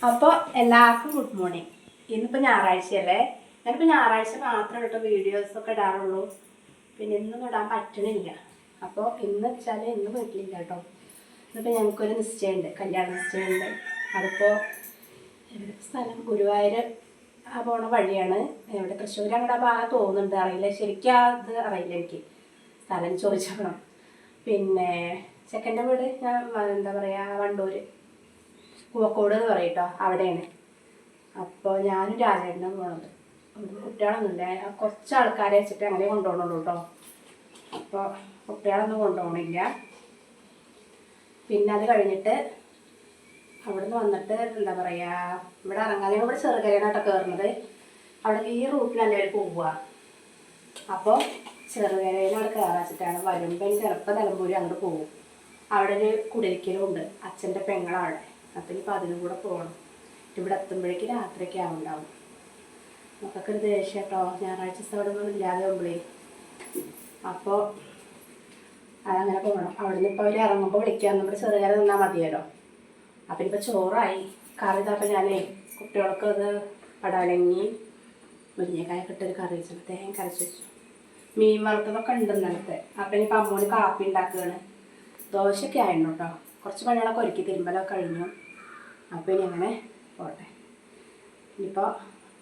അപ്പോൾ എല്ലാവർക്കും good morning. ഇന്നിപ്പോൾ ഞായറാഴ്ചയല്ലേ. ഞാനിപ്പോൾ ഞായറാഴ്ച മാത്രമേ കേട്ടോ വീഡിയോസൊക്കെ ഇടാറുള്ളൂ. പിന്നെ ഇന്നും ഇടാൻ പറ്റണില്ല. അപ്പോൾ ഇന്ന് വെച്ചാൽ ഇന്ന് വീട്ടിലില്ല കേട്ടോ. ഇന്നിപ്പോൾ ഞങ്ങൾക്കൊരു നിശ്ചയമുണ്ട്, കല്യാണ നിശ്ചയമുണ്ട്. അതിപ്പോൾ എവിടെ സ്ഥലം ഗുരുവായൂർ പോണ വഴിയാണ്. എവിടെ തൃശ്ശൂർ അങ്ങോട്ട് ആ ഭാഗം തോന്നുന്നുണ്ട്, അറിയില്ല ശരിക്കും അത് അറിയില്ല എനിക്ക്. സ്ഥലം ചോദിച്ചോളണം. പിന്നെ ചെക്കൻ്റെ വീട് ഞാൻ എന്താ പറയുക വണ്ടൂർ പൂവക്കോട് എന്ന് പറയും കേട്ടോ, അവിടെയാണ്. അപ്പോൾ ഞാനും രാജേട്ടനും പോകണത്. കുട്ടികളൊന്നുമില്ല, കുറച്ച് ആൾക്കാരെ വെച്ചിട്ട് അങ്ങനെ കൊണ്ടുപോകണുള്ളൂ കേട്ടോ. അപ്പോൾ കുട്ടികളൊന്നും കൊണ്ടുപോകണില്ല. പിന്നെ അത് കഴിഞ്ഞിട്ട് അവിടെ നിന്ന് വന്നിട്ട് എന്താ പറയുക, ഇവിടെ ഇറങ്ങാതെ ഇവിടെ ചെറുകരയാണോട്ടോ കയറുന്നത്. അവിടെ ഈ റൂട്ടിലല്ലേ അവർ പോവുക. അപ്പോൾ ചെറുകരയിൽ അവിടെ കയറാച്ചിട്ടാണ്. വരുമ്പോൾ ചിലപ്പോൾ നിലമ്പൂർ അങ്ങോട്ട് പോകും. അവിടെ ഒരു കുടിയിരിക്കലും ഉണ്ട്, അച്ഛൻ്റെ പെങ്ങളവിടെ. അപ്പം ഇനിയിപ്പോൾ അതിനും കൂടെ പോകണം. ഇവിടെ എത്തുമ്പോഴേക്ക് രാത്രിയൊക്കെ ആവുണ്ടാവും. നമുക്കൊക്കെ ഒരു ദേഷ്യം കേട്ടോ, ഞായറാഴ്ച ദിവസം അവിടെ ഒന്നും ഇല്ലാതെ ആകുമ്പോഴേ. അപ്പോൾ അതങ്ങനെ പോകണം. അവിടെ നിന്ന് ഇപ്പോൾ അവർ ഇറങ്ങുമ്പോൾ വിളിക്കാൻ നമ്മുടെ ചെറുകാരെ നിന്നാൽ മതിയല്ലോ. അപ്പം ഇപ്പോൾ ചോറായി, കറി ഇതപ്പോൾ ഞാനേ കുട്ടികൾക്ക് അത് പടവലങ്ങി മുരിങ്ങക്കായൊക്കെ ഇട്ടൊരു കറി വെച്ചിട്ട് തേങ്ങ കരച്ച് വെച്ചു. മീൻ വറുത്തതൊക്കെ ഉണ്ട് ഇന്നലത്തെ. അപ്പം ഇനിയിപ്പോൾ അമ്മൂന് കാപ്പി ഉണ്ടാക്കുകയാണ്. ദോശയൊക്കെ ആയിരുന്നു കേട്ടോ. കുറച്ച് പണികളൊക്കെ ഒരുക്കി തിരുമ്പലൊക്കെ കഴിഞ്ഞു. അപ്പോൾ ഇനി അങ്ങനെ പോട്ടെ. ഇനിയിപ്പോൾ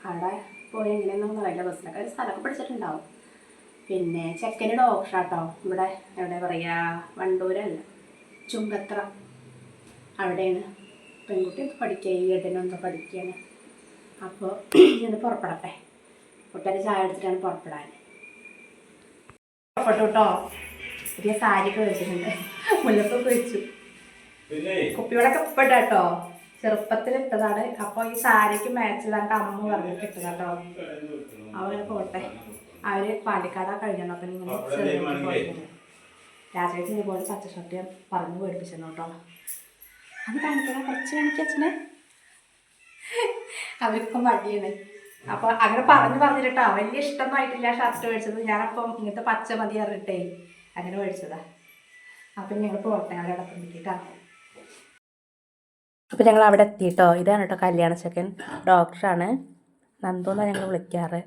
അവിടെ പോയി എങ്ങനെയൊന്നും അറിയില്ല, ബസ്സിലൊക്കെ ഒരു സ്ഥലമൊക്കെ പിടിച്ചിട്ടുണ്ടാവും. പിന്നെ ചെക്കൻ്റെ ഡോക്ടർ കേട്ടോ, ഇവിടെ എവിടെ പറയുക വണ്ടൂരല്ല ചുങ്കത്ര അവിടെയാണ്. പെൺകുട്ടി പഠിക്കുക, ഈ ഏട്ടനെന്തോ പഠിക്കുകയാണ്. അപ്പോൾ ഇത് പുറപ്പെടട്ടെ. കുട്ടിയുടെ ചായ എടുത്തിട്ടാണ് പുറപ്പെടാൻ. പുറപ്പെട്ടു കേട്ടോ. പുതിയ സാരിയൊക്കെ വെച്ചിട്ടുണ്ട്, മുല്ലപ്പൊക്കെ വെച്ചു. കുപ്പിയോടൊക്കെ ഇപ്പം കേട്ടോ, ചെറുപ്പത്തിൽ ഇട്ടതാണ്. അപ്പോൾ ഈ സാരിക്ക് മാച്ചിലാണ്ട് അമ്മ പറഞ്ഞിട്ട് ഇട്ടതാട്ടോ. അവരെ പോട്ടെ, അവർ പാണ്ടിക്കാടാ കഴിഞ്ഞു. അപ്പം ഇങ്ങനെ ചെറിയ രാജേഷിനെ പോലെ പച്ച ഷർട്ട് പറഞ്ഞു പേടിപ്പിച്ചിരുന്നു കേട്ടോ. അത് കാണിക്കണം, കുറച്ച് കാണിക്കച്ഛനെ. അവർക്കും മടിയാണ്. അപ്പോൾ അങ്ങനെ പറഞ്ഞിട്ടോ വലിയ ഇഷ്ടമൊന്നും ആയിട്ടില്ല ഷർട്ട് മേടിച്ചത്. ഞാനപ്പം ഇങ്ങനത്തെ പച്ച മതി അറിഞ്ഞിട്ടേ അങ്ങനെ മേടിച്ചതാ. അപ്പം ഞങ്ങൾ പോട്ടെ, അവരവിടെ എത്തിയിട്ടാണ്. അപ്പോൾ ഞങ്ങൾ അവിടെ എത്തിയിട്ടോ. ഇതാണ് കേട്ടോ കല്യാണ ചെക്കൻ, ഡോക്ടറാണ്, നന്ദു എന്നാണ് ഞങ്ങൾ വിളിക്കാറ്.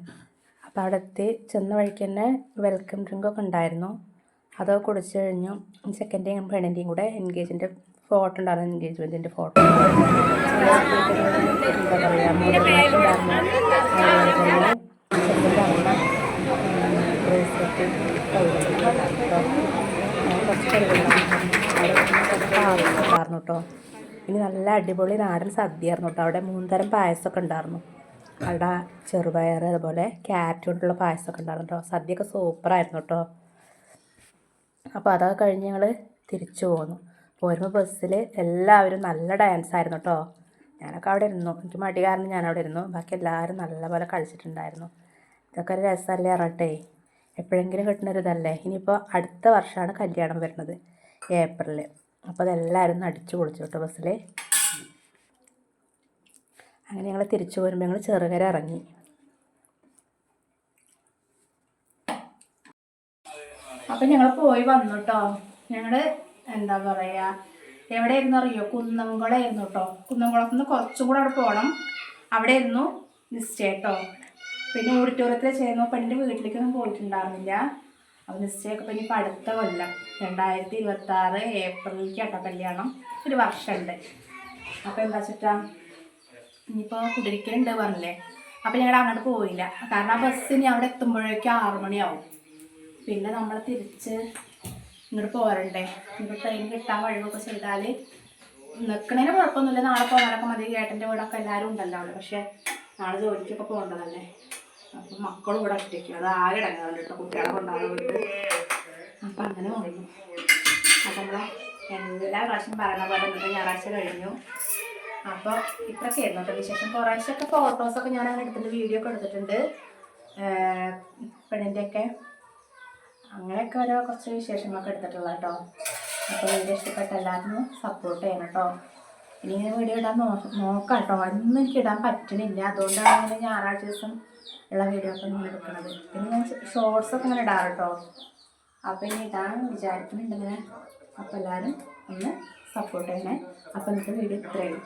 അപ്പോൾ അവിടെ എത്തി. ചെന്ന വഴിക്ക് തന്നെ വെൽക്കം ഡ്രിങ്കൊക്കെ ഉണ്ടായിരുന്നു. അതൊക്കെ കുടിച്ചു കഴിഞ്ഞു. ചെക്കൻ്റെയും പെണ്ണിൻ്റെയും കൂടെ എൻഗേജിൻ്റെ ഫോട്ടോ ഉണ്ടായിരുന്നു, എൻഗേജ്മെൻറ്റിൻ്റെ ഫോട്ടോ. എന്താ പറയുക, മോഡലേഷൻ ഉണ്ടായിരുന്നു. അതുപോലെ തന്നെ ചെക്കൻ്റെ അമ്മ ബ്രേസ്ലെറ്റ് ഉണ്ടായിരുന്നു കേട്ടോ. ഇനി നല്ല അടിപൊളി നാടൻ സദ്യയായിരുന്നു കേട്ടോ. അവിടെ 3 തരം പായസമൊക്കെ ഉണ്ടായിരുന്നു. അവിടെ ചെറുപയർ അതുപോലെ ക്യാരറ്റ് കൊണ്ടുള്ള പായസമൊക്കെ ഉണ്ടായിരുന്നു കേട്ടോ. സദ്യയൊക്കെ സൂപ്പറായിരുന്നു കേട്ടോ. അപ്പോൾ അതൊക്കെ കഴിഞ്ഞ് ഞങ്ങൾ തിരിച്ചു പോന്നു. പോരുമ്പോൾ ബസ്സിൽ എല്ലാവരും നല്ല ഡാൻസ് ആയിരുന്നു കേട്ടോ. ഞാനൊക്കെ അവിടെ ഇരുന്നു, എനിക്ക് മടി കാരണം ഞാനവിടെ ഇരുന്നു. ബാക്കി എല്ലാവരും നല്ലപോലെ കളിച്ചിട്ടുണ്ടായിരുന്നു. ഇതൊക്കെ ഒരു രസമല്ലേ പറഞ്ഞിട്ടേ, എപ്പോഴെങ്കിലും കിട്ടുന്നൊരിതല്ലേ. ഇനിയിപ്പോൾ അടുത്ത വർഷമാണ് കല്യാണം വരുന്നത്, ഏപ്രിൽ. അപ്പോൾ അതെല്ലാവരും അടിച്ചു പൊളിച്ചു കേട്ടോ ബസ്സിൽ. അങ്ങനെ ഞങ്ങൾ തിരിച്ചു പോരുമ്പോൾ ഞങ്ങൾ ചെറുകര ഇറങ്ങി. അപ്പം ഞങ്ങൾ പോയി വന്നു കേട്ടോ. ഞങ്ങൾ എന്താ പറയുക, എവിടെയായിരുന്നു അറിയോ, കുന്നംകുളമായിരുന്നു കേട്ടോ. കുന്നംകുളത്ത് നിന്ന് കുറച്ചും കൂടെ അവിടെ പോകണം. അവിടെ ആയിരുന്നു നിശ്ചയം കേട്ടോ. പിന്നെ ഓഡിറ്റോറിയത്തിൽ ചെയ്യുന്നു. പെണ്ണിൻ്റെ വീട്ടിലേക്കൊന്നും പോയിട്ടുണ്ടായിരുന്നില്ല. അപ്പോൾ നിശ്ചയമൊക്കെ ഇപ്പം ഇനിയിപ്പോൾ അടുത്ത കൊല്ലം 2026 ഏപ്രിലേക്ക് കേട്ടോ കല്യാണം. ഒരു വർഷമുണ്ട്. അപ്പോൾ എന്താ വെച്ചിട്ടാ ഇനിയിപ്പോൾ കുടിരിക്കലുണ്ട് പറഞ്ഞില്ലേ. അപ്പോൾ ഞങ്ങൾ അങ്ങോട്ട് പോയില്ല, കാരണം ആ ബസ്സിന് അവിടെ എത്തുമ്പോഴേക്കും 6 മണിയാവും. പിന്നെ നമ്മൾ തിരിച്ച് ഇങ്ങോട്ട് പോരണ്ടേ. ഇങ്ങോട്ട് ട്രെയിൻ കിട്ടാൻ കഴിവൊക്കെ ചെയ്താൽ നിൽക്കണതിന് കുഴപ്പമൊന്നുമില്ല. നാളെ പോകാനൊക്കെ മതി. ഏട്ടൻ്റെ വീടൊക്കെ എല്ലാവരും ഉണ്ടല്ലോ അവിടെ. പക്ഷേ നാളെ ജോലിക്കൊക്കെ പോകേണ്ടതല്ലേ. അപ്പം മക്കളും ഇവിടെ ഒറ്റയ്ക്കും, അത് ആകെ ഇടങ്ങാറുണ്ട് കേട്ടോ, കുട്ടികളെ കൊണ്ടാകാൻ വേണ്ടി. അപ്പം അങ്ങനെ വന്നു. അപ്പം നമ്മളെ എല്ലാ പ്രാവശ്യം പറയണ പോലെ ഇന്നത്തെ ഞായറാഴ്ച കഴിഞ്ഞു. അപ്പോൾ ഇത്രയൊക്കെ ആയിരുന്നു കേട്ടോ വിശേഷം. കുറേശ്ശൊക്കെ ഫോട്ടോസൊക്കെ ഞാൻ അങ്ങനെ എടുത്തിട്ട് വീഡിയോ ഒക്കെ എടുത്തിട്ടുണ്ട്, പെണ്ണിൻ്റെയൊക്കെ. അങ്ങനെയൊക്കെ ഓരോ കുറച്ച് വിശേഷങ്ങളൊക്കെ എടുത്തിട്ടുള്ള കേട്ടോ. അപ്പോൾ വീഡിയോ ഇഷ്ടപ്പെട്ട എല്ലാവരും സപ്പോർട്ട് ചെയ്യണം കേട്ടോ. ഇനി ഇങ്ങനെ വീഡിയോ ഇടാൻ നോക്കാം കേട്ടോ. അതൊന്നും എനിക്ക് ഇടാൻ പറ്റണില്ല, അതുകൊണ്ടാണ് ഇങ്ങനെ ഞായറാഴ്ച ദിവസം ഉള്ള വീഡിയോ ഒക്കെ നിങ്ങൾ എടുക്കുന്നത്. പിന്നെ ഞാൻ ഷോർട്സൊക്കെ ഇങ്ങനെ ഇടാറ് കേട്ടോ. അപ്പോൾ ഇനി ഇടാൻ വിചാരിക്കുന്നുണ്ട് ഇങ്ങനെ. അപ്പോൾ എല്ലാവരും ഒന്ന് സപ്പോർട്ട് ചെയ്യണേ. അപ്പോൾ ഇന്നത്തെ വീഡിയോ ഇത്രയും.